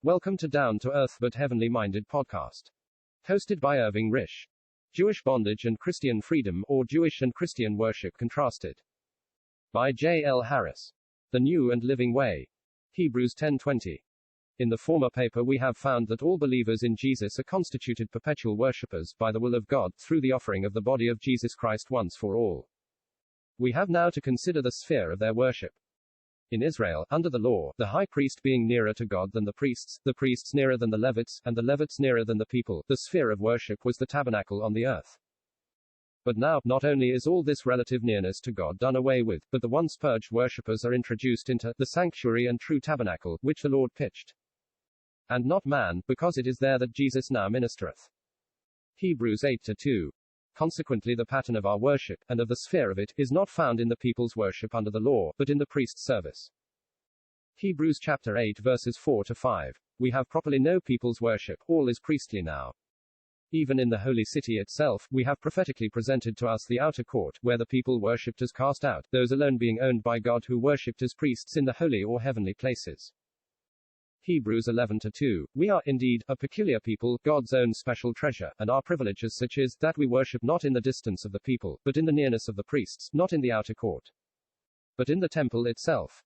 Welcome to Down to Earth but Heavenly Minded podcast. Hosted by Irving Risch. Jewish Bondage and Christian Freedom, or Jewish and Christian Worship Contrasted. By J. L. Harris. The New and Living Way. Hebrews 10:20. In the former paper we have found that all believers in Jesus are constituted perpetual worshippers, by the will of God, through the offering of the body of Jesus Christ once for all. We have now to consider the sphere of their worship. In Israel, under the law, the high priest being nearer to God than the priests nearer than the Levites, and the Levites nearer than the people, the sphere of worship was the tabernacle on the earth. But now, not only is all this relative nearness to God done away with, but the once purged worshippers are introduced into the sanctuary and true tabernacle, which the Lord pitched. And not man, because it is there that Jesus now ministereth. Hebrews 8:2. Consequently, the pattern of our worship, and of the sphere of it, is not found in the people's worship under the law, but in the priest's service. Hebrews chapter 8 verses 4-5. We have properly no people's worship, all is priestly now. Even in the holy city itself, we have prophetically presented to us the outer court, where the people worshipped as cast out, those alone being owned by God who worshipped as priests in the holy or heavenly places. Hebrews 11:2. We are, indeed, a peculiar people, God's own special treasure, and our privilege is such is, that we worship not in the distance of the people, but in the nearness of the priests, not in the outer court, but in the temple itself.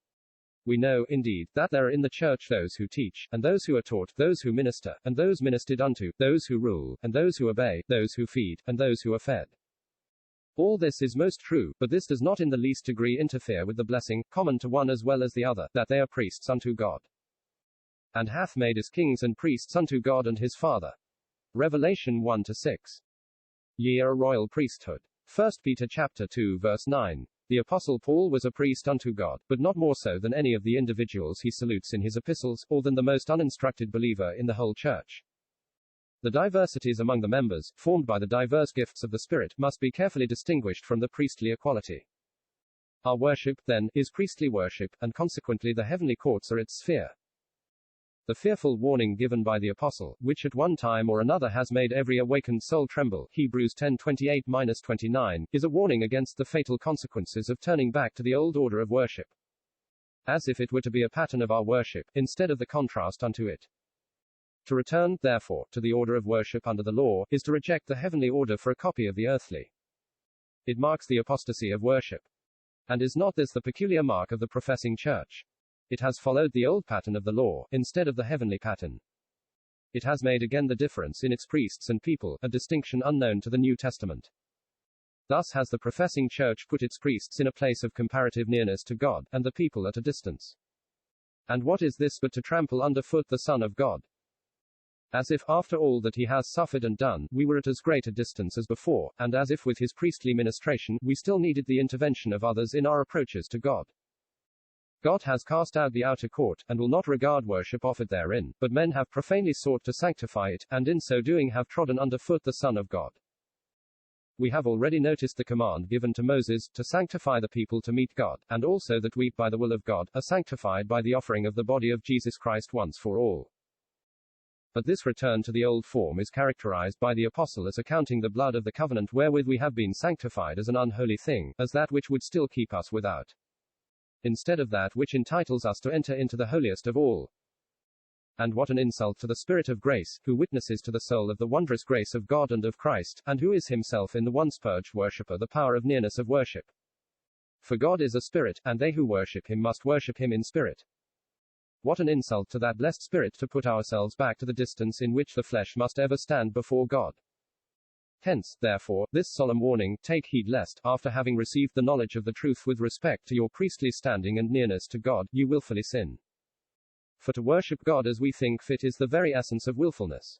We know, indeed, that there are in the church those who teach, and those who are taught, those who minister, and those ministered unto, those who rule, and those who obey, those who feed, and those who are fed. All this is most true, but this does not in the least degree interfere with the blessing, common to one as well as the other, that they are priests unto God, and hath made us kings and priests unto God and his Father. Revelation 1-6. Ye are a royal priesthood. 1 Peter chapter 2 verse 9. The Apostle Paul was a priest unto God, but not more so than any of the individuals he salutes in his epistles, or than the most uninstructed believer in the whole church. The diversities among the members, formed by the diverse gifts of the Spirit, must be carefully distinguished from the priestly equality. Our worship, then, is priestly worship, and consequently the heavenly courts are its sphere. The fearful warning given by the apostle, which at one time or another has made every awakened soul tremble, Hebrews 10:28-29, is a warning against the fatal consequences of turning back to the old order of worship, as if it were to be a pattern of our worship, instead of the contrast unto it. To return, therefore, to the order of worship under the law, is to reject the heavenly order for a copy of the earthly. It marks the apostasy of worship. And is not this the peculiar mark of the professing church? It has followed the old pattern of the law, instead of the heavenly pattern. It has made again the difference in its priests and people, a distinction unknown to the New Testament. Thus has the professing church put its priests in a place of comparative nearness to God, and the people at a distance. And what is this but to trample underfoot the Son of God? As if, after all that he has suffered and done, we were at as great a distance as before, and as if with his priestly ministration, we still needed the intervention of others in our approaches to God. God has cast out the outer court, and will not regard worship offered therein, but men have profanely sought to sanctify it, and in so doing have trodden underfoot the Son of God. We have already noticed the command given to Moses, to sanctify the people to meet God, and also that we, by the will of God, are sanctified by the offering of the body of Jesus Christ once for all. But this return to the old form is characterized by the apostle as accounting the blood of the covenant wherewith we have been sanctified as an unholy thing, as that which would still keep us without, instead of that which entitles us to enter into the holiest of all. And what an insult to the Spirit of grace, who witnesses to the soul of the wondrous grace of God and of Christ, and who is himself in the once purged worshipper the power of nearness of worship. For God is a spirit, and they who worship him must worship him in spirit. What an insult to that blessed spirit to put ourselves back to the distance in which the flesh must ever stand before God. Hence, therefore, this solemn warning, take heed lest, after having received the knowledge of the truth with respect to your priestly standing and nearness to God, you wilfully sin. For to worship God as we think fit is the very essence of wilfulness.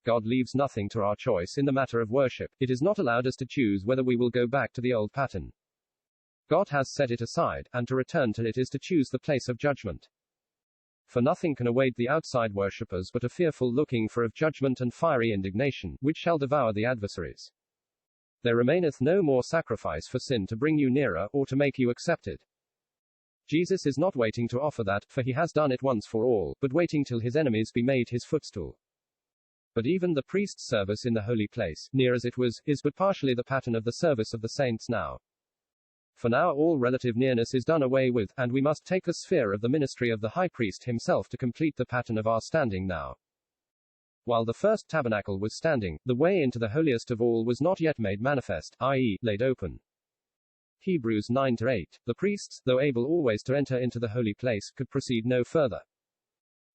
God leaves nothing to our choice in the matter of worship. It is not allowed us to choose whether we will go back to the old pattern. God has set it aside, and to return to it is to choose the place of judgment. For nothing can await the outside worshippers but a fearful looking for of judgment and fiery indignation, which shall devour the adversaries. There remaineth no more sacrifice for sin to bring you nearer, or to make you accepted. Jesus is not waiting to offer that, for he has done it once for all, but waiting till his enemies be made his footstool. But even the priest's service in the holy place, near as it was, is but partially the pattern of the service of the saints now. For now all relative nearness is done away with, and we must take the sphere of the ministry of the high priest himself to complete the pattern of our standing now. While the first tabernacle was standing, the way into the holiest of all was not yet made manifest, i.e., laid open. Hebrews 9-8. The priests, though able always to enter into the holy place, could proceed no further.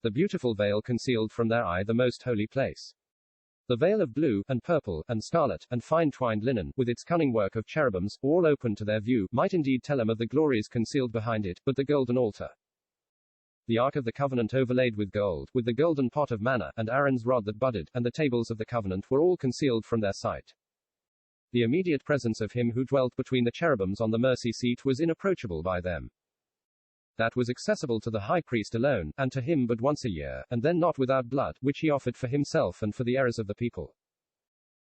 The beautiful veil concealed from their eye the most holy place. The veil of blue, and purple, and scarlet, and fine twined linen, with its cunning work of cherubims, all open to their view, might indeed tell them of the glories concealed behind it, but the golden altar, the ark of the covenant overlaid with gold, with the golden pot of manna, and Aaron's rod that budded, and the tables of the covenant were all concealed from their sight. The immediate presence of him who dwelt between the cherubims on the mercy seat was inapproachable by them. That was accessible to the high priest alone, and to him but once a year, and then not without blood, which he offered for himself and for the errors of the people.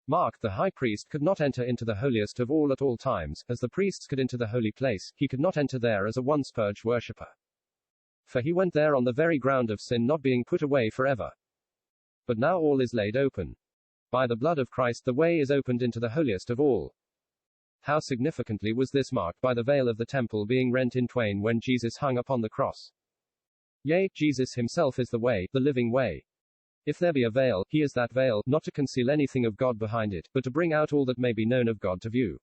Mark, the high priest could not enter into the holiest of all at all times, as the priests could into the holy place. He could not enter there as a once-purged worshipper. For he went there on the very ground of sin not being put away forever. But now all is laid open. By the blood of Christ the way is opened into the holiest of all. How significantly was this marked by the veil of the temple being rent in twain when Jesus hung upon the cross. Yea, Jesus himself is the way, the living way. If there be a veil, he is that veil, not to conceal anything of God behind it, but to bring out all that may be known of God to view.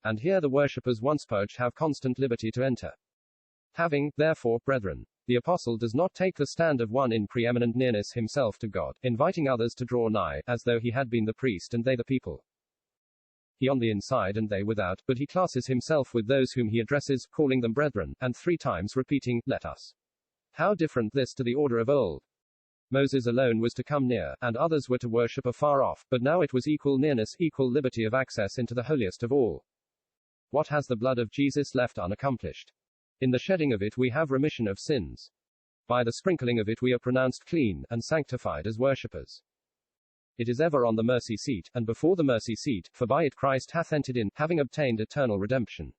And here the worshippers once purged have constant liberty to enter. Having, therefore, brethren, the apostle does not take the stand of one in preeminent nearness himself to God, inviting others to draw nigh, as though he had been the priest and they the people. He on the inside and they without, but he classes himself with those whom he addresses, calling them brethren, and 3 times repeating, let us. How different this to the order of old! Moses alone was to come near, and others were to worship afar off, but now it was equal nearness, equal liberty of access into the holiest of all. What has the blood of Jesus left unaccomplished? In the shedding of it we have remission of sins. By the sprinkling of it we are pronounced clean, and sanctified as worshippers. It is ever on the mercy seat, and before the mercy seat, for by it Christ hath entered in, having obtained eternal redemption.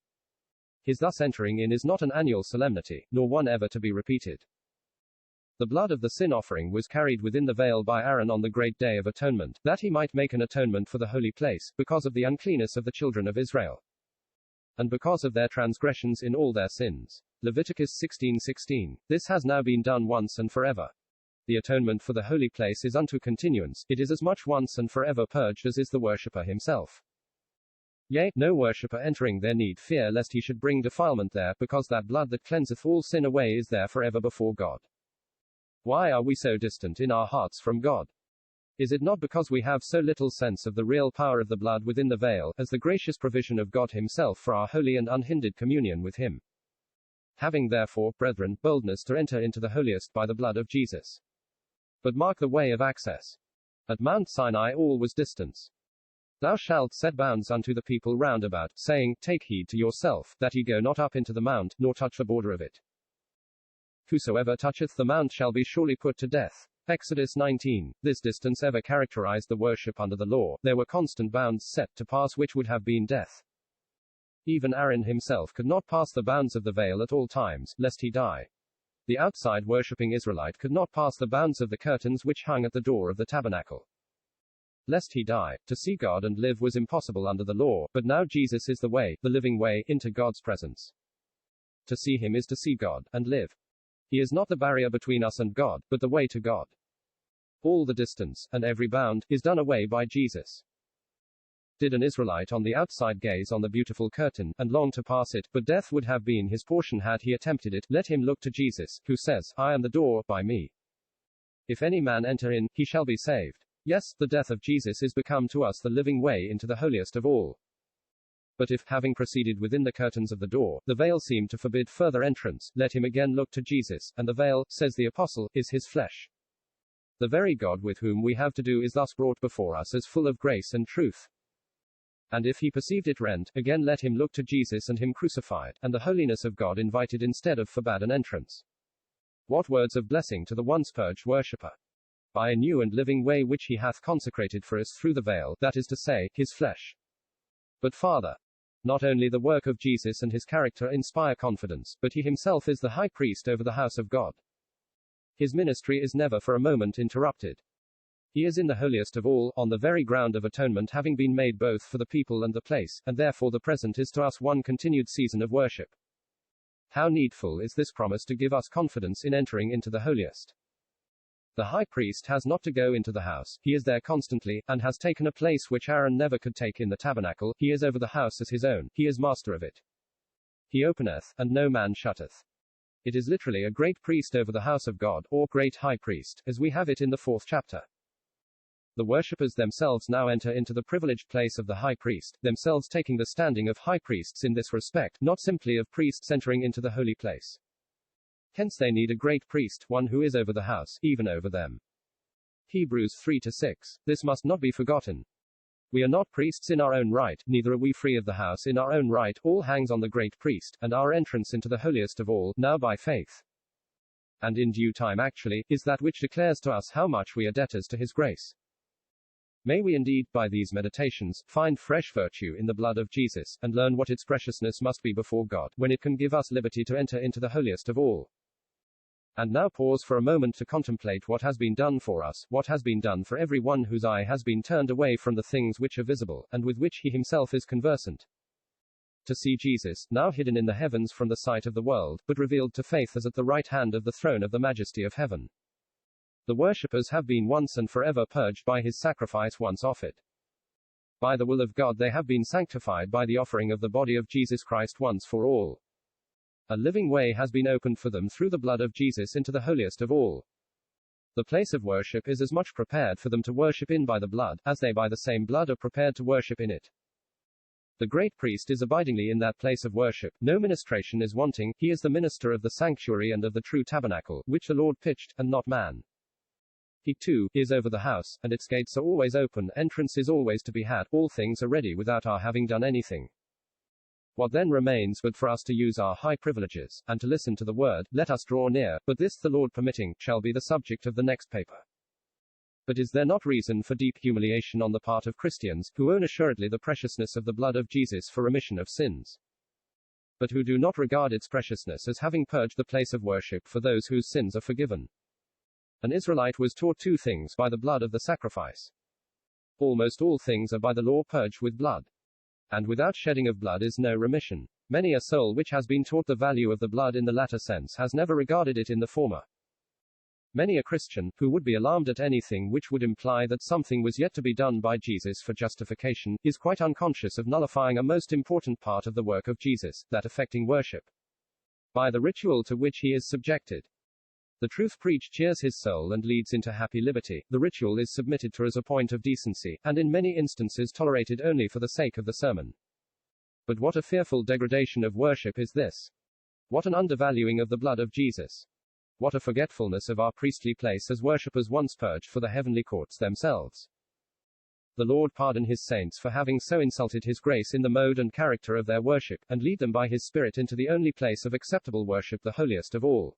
His thus entering in is not an annual solemnity, nor one ever to be repeated. The blood of the sin offering was carried within the veil by Aaron on the great day of atonement, that he might make an atonement for the holy place, because of the uncleanness of the children of Israel, and because of their transgressions in all their sins. Leviticus 16:16. This has now been done once and forever. The atonement for the holy place is unto continuance, it is as much once and forever purged as is the worshipper himself. Yea, no worshipper entering there need fear lest he should bring defilement there, because that blood that cleanseth all sin away is there forever before God. Why are we so distant in our hearts from God? Is it not because we have so little sense of the real power of the blood within the veil, as the gracious provision of God himself for our holy and unhindered communion with him? Having therefore, brethren, boldness to enter into the holiest by the blood of Jesus. But mark the way of access. At Mount Sinai all was distance. Thou shalt set bounds unto the people round about, saying, Take heed to yourself, that ye go not up into the mount, nor touch the border of it. Whosoever toucheth the mount shall be surely put to death. Exodus 19. This distance ever characterized the worship under the law. There were constant bounds set to pass which would have been death. Even Aaron himself could not pass the bounds of the veil at all times, lest he die. The outside worshipping Israelite could not pass the bounds of the curtains which hung at the door of the tabernacle, lest he die. To see God and live was impossible under the law, but now Jesus is the way, the living way, into God's presence. To see him is to see God, and live. He is not the barrier between us and God, but the way to God. All the distance, and every bound, is done away by Jesus. Did an Israelite on the outside gaze on the beautiful curtain, and long to pass it, but death would have been his portion had he attempted it, let him look to Jesus, who says, I am the door, by me. If any man enter in, he shall be saved. Yes, the death of Jesus is become to us the living way into the holiest of all. But if, having proceeded within the curtains of the door, the veil seemed to forbid further entrance, let him again look to Jesus, and the veil, says the apostle, is his flesh. The very God with whom we have to do is thus brought before us as full of grace and truth. And if he perceived it rent, again let him look to Jesus and him crucified, and the holiness of God invited instead of forbade an entrance. What words of blessing to the once purged worshipper! By a new and living way which he hath consecrated for us through the veil, that is to say, his flesh. But farther, not only the work of Jesus and his character inspire confidence, but he himself is the high priest over the house of God. His ministry is never for a moment interrupted. He is in the holiest of all, on the very ground of atonement, having been made both for the people and the place, and therefore the present is to us one continued season of worship. How needful is this promise to give us confidence in entering into the holiest. The high priest has not to go into the house, he is there constantly, and has taken a place which Aaron never could take in the tabernacle. He is over the house as his own, he is master of it. He openeth, and no man shutteth. It is literally a great priest over the house of God, or great high priest, as we have it in the 4th chapter. The worshippers themselves now enter into the privileged place of the high priest, themselves taking the standing of high priests in this respect, not simply of priests entering into the holy place. Hence they need a great priest, one who is over the house, even over them. Hebrews 3-6. This must not be forgotten. We are not priests in our own right, neither are we free of the house in our own right. All hangs on the great priest, and our entrance into the holiest of all, now by faith, and in due time actually, is that which declares to us how much we are debtors to his grace. May we indeed, by these meditations, find fresh virtue in the blood of Jesus, and learn what its preciousness must be before God, when it can give us liberty to enter into the holiest of all. And now pause for a moment to contemplate what has been done for us, what has been done for every one whose eye has been turned away from the things which are visible, and with which he himself is conversant. To see Jesus, now hidden in the heavens from the sight of the world, but revealed to faith as at the right hand of the throne of the majesty of heaven. The worshippers have been once and forever purged by his sacrifice once offered. By the will of God they have been sanctified by the offering of the body of Jesus Christ once for all. A living way has been opened for them through the blood of Jesus into the holiest of all. The place of worship is as much prepared for them to worship in by the blood, as they by the same blood are prepared to worship in it. The great priest is abidingly in that place of worship, no ministration is wanting, he is the minister of the sanctuary and of the true tabernacle, which the Lord pitched, and not man. He, too, is over the house, and its gates are always open, entrance is always to be had, all things are ready without our having done anything. What then remains but for us to use our high privileges, and to listen to the word, let us draw near, but this, the Lord permitting, shall be the subject of the next paper. But is there not reason for deep humiliation on the part of Christians, who own assuredly the preciousness of the blood of Jesus for remission of sins, but who do not regard its preciousness as having purged the place of worship for those whose sins are forgiven? An Israelite was taught two things by the blood of the sacrifice. Almost all things are by the law purged with blood. And without shedding of blood is no remission. Many a soul which has been taught the value of the blood in the latter sense has never regarded it in the former. Many a Christian, who would be alarmed at anything which would imply that something was yet to be done by Jesus for justification, is quite unconscious of nullifying a most important part of the work of Jesus, that affecting worship, by the ritual to which he is subjected. The truth preached cheers his soul and leads into happy liberty. The ritual is submitted to as a point of decency, and in many instances tolerated only for the sake of the sermon. But what a fearful degradation of worship is this! What an undervaluing of the blood of Jesus! What a forgetfulness of our priestly place as worshippers once purged for the heavenly courts themselves! The Lord pardon his saints for having so insulted his grace in the mode and character of their worship, and lead them by his Spirit into the only place of acceptable worship, the holiest of all.